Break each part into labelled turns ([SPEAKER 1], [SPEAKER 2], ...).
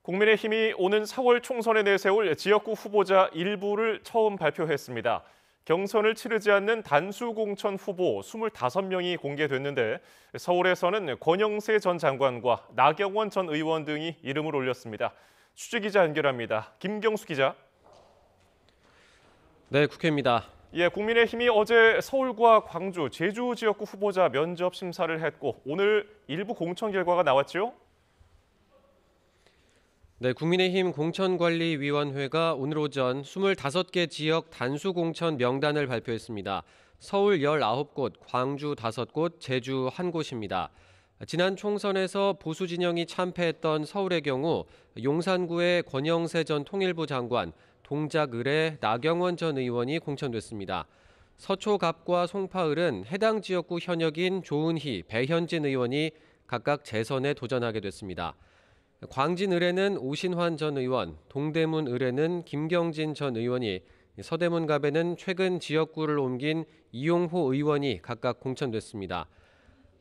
[SPEAKER 1] 국민의힘이 오는 4월 총선에 내세울 지역구 후보자 일부를 처음 발표했습니다. 경선을 치르지 않는 단수 공천 후보 25명이 공개됐는데 서울에서는 권영세 전 장관과 나경원 전 의원 등이 이름을 올렸습니다. 취재기자 연결합니다. 김경수 기자.
[SPEAKER 2] 네, 국회입니다.
[SPEAKER 1] 국민의힘이 어제 서울과 광주, 제주 지역구 후보자 면접 심사를 했고 오늘 일부 공천 결과가 나왔죠?
[SPEAKER 2] 네, 국민의힘 공천관리위원회가 오늘 오전 25개 지역 단수 공천 명단을 발표했습니다. 서울 19곳, 광주 5곳, 제주 1곳입니다. 지난 총선에서 보수 진영이 참패했던 서울의 경우 용산구의 권영세 전 통일부 장관, 동작을의 나경원 전 의원이 공천됐습니다. 서초갑과 송파을은 해당 지역구 현역인 조은희, 배현진 의원이 각각 재선에 도전하게 됐습니다. 광진을에는 오신환 전 의원, 동대문을에는 김경진 전 의원이, 서대문갑에는 최근 지역구를 옮긴 이용호 의원이 각각 공천됐습니다.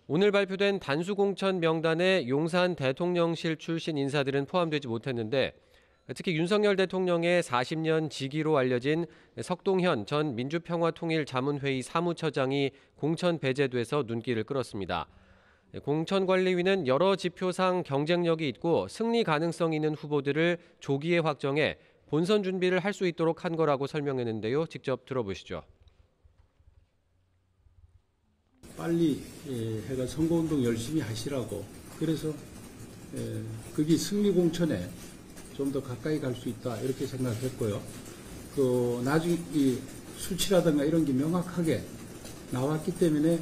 [SPEAKER 2] 오늘 발표된 단수 공천 명단에 용산 대통령실 출신 인사들은 포함되지 못했는데 특히 윤석열 대통령의 40년 지기로 알려진 석동현 전 민주평화통일자문회의 사무처장이 공천 배제돼서 눈길을 끌었습니다. 공천관리위는 여러 지표상 경쟁력이 있고 승리 가능성 있는 후보들을 조기에 확정해 본선 준비를 할 수 있도록 한 거라고 설명했는데요. 직접 들어보시죠.
[SPEAKER 3] 빨리 해가 선거운동 열심히 하시라고, 그래서 그게 승리 공천에 좀 더 가까이 갈 수 있다 이렇게 생각했고요. 나중에 이 수치라든가 이런 게 명확하게 나왔기 때문에.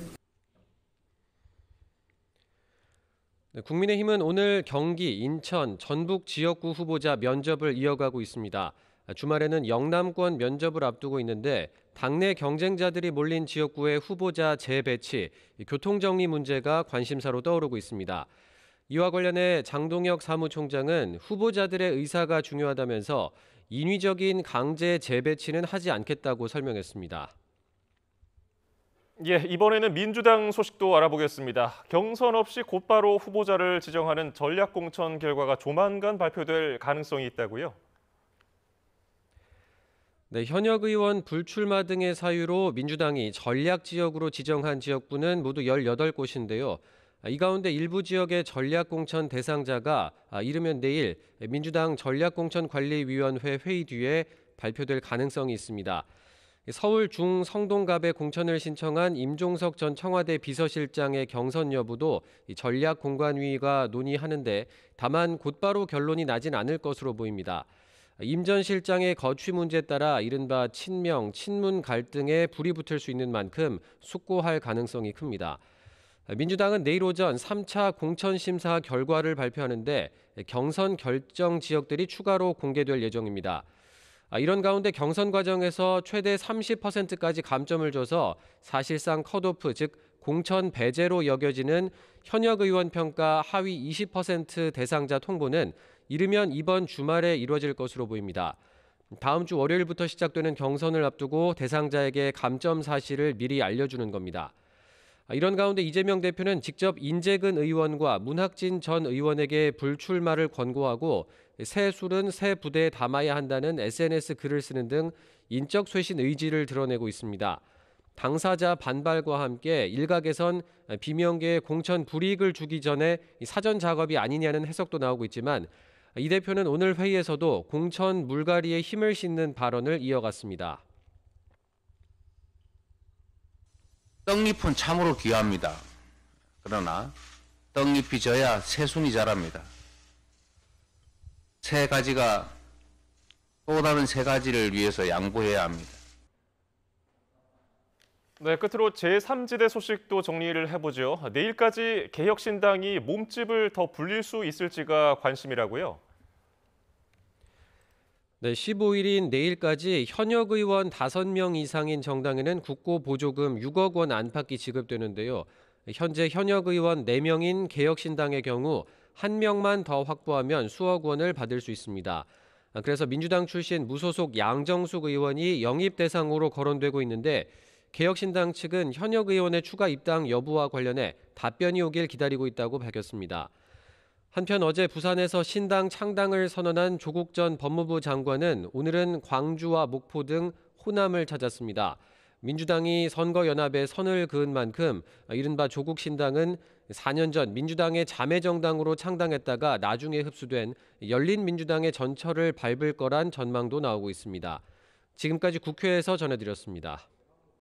[SPEAKER 2] 국민의힘은 오늘 경기, 인천, 전북 지역구 후보자 면접을 이어가고 있습니다. 주말에는 영남권 면접을 앞두고 있는데 당내 경쟁자들이 몰린 지역구의 후보자 재배치, 교통정리 문제가 관심사로 떠오르고 있습니다. 이와 관련해 장동혁 사무총장은 후보자들의 의사가 중요하다면서 인위적인 강제 재배치는 하지 않겠다고 설명했습니다.
[SPEAKER 1] 이번에는 민주당 소식도 알아보겠습니다. 경선 없이 곧바로 후보자를 지정하는 전략공천 결과가 조만간 발표될 가능성이 있다고요?
[SPEAKER 2] 네, 현역 의원 불출마 등의 사유로 민주당이 전략지역으로 지정한 지역구는 모두 18곳인데요. 이 가운데 일부 지역의 전략공천 대상자가 이르면 내일 민주당 전략공천관리위원회 회의 뒤에 발표될 가능성이 있습니다. 서울 중성동갑에 공천을 신청한 임종석 전 청와대 비서실장의 경선 여부도 전략공관위가 논의하는데 다만 곧바로 결론이 나진 않을 것으로 보입니다. 임 전 실장의 거취 문제에 따라 이른바 친명, 친문 갈등에 불이 붙을 수 있는 만큼 숙고할 가능성이 큽니다. 민주당은 내일 오전 3차 공천심사 결과를 발표하는데 경선 결정 지역들이 추가로 공개될 예정입니다. 이런 가운데 경선 과정에서 최대 30%까지 감점을 줘서 사실상 컷오프, 즉 공천 배제로 여겨지는 현역 의원 평가 하위 20% 대상자 통보는 이르면 이번 주말에 이루어질 것으로 보입니다. 다음 주 월요일부터 시작되는 경선을 앞두고 대상자에게 감점 사실을 미리 알려주는 겁니다. 이런 가운데 이재명 대표는 직접 인재근 의원과 문학진 전 의원에게 불출마를 권고하고 새 술은 새 부대에 담아야 한다는 SNS 글을 쓰는 등 인적 쇄신 의지를 드러내고 있습니다. 당사자 반발과 함께 일각에선 비명계에 공천 불이익을 주기 전에 사전 작업이 아니냐는 해석도 나오고 있지만 이 대표는 오늘 회의에서도 공천 물갈이에 힘을 싣는 발언을 이어갔습니다.
[SPEAKER 4] 떡잎은 참으로 귀합니다. 그러나 떡잎이 져야 새순이 자랍니다. 새 가지가 또 다른 새 가지를 위해서 양보해야 합니다.
[SPEAKER 1] 네, 끝으로 제3지대 소식도 정리를 해보죠. 내일까지 개혁신당이 몸집을 더 불릴 수 있을지가 관심이라고요?
[SPEAKER 2] 네, 15일인 내일까지 현역 의원 5명 이상인 정당에는 국고 보조금 6억 원 안팎이 지급되는데요. 현재 현역 의원 4명인 개혁신당의 경우 1명만 더 확보하면 수억 원을 받을 수 있습니다. 그래서 민주당 출신 무소속 양정숙 의원이 영입 대상으로 거론되고 있는데 개혁신당 측은 현역 의원의 추가 입당 여부와 관련해 답변이 오길 기다리고 있다고 밝혔습니다. 한편 어제 부산에서 신당 창당을 선언한 조국 전 법무부 장관은 오늘은 광주와 목포 등 호남을 찾았습니다. 민주당이 선거연합에 선을 그은 만큼 이른바 조국 신당은 4년 전 민주당의 자매정당으로 창당했다가 나중에 흡수된 열린민주당의 전철을 밟을 거란 전망도 나오고 있습니다. 지금까지 국회에서 전해드렸습니다.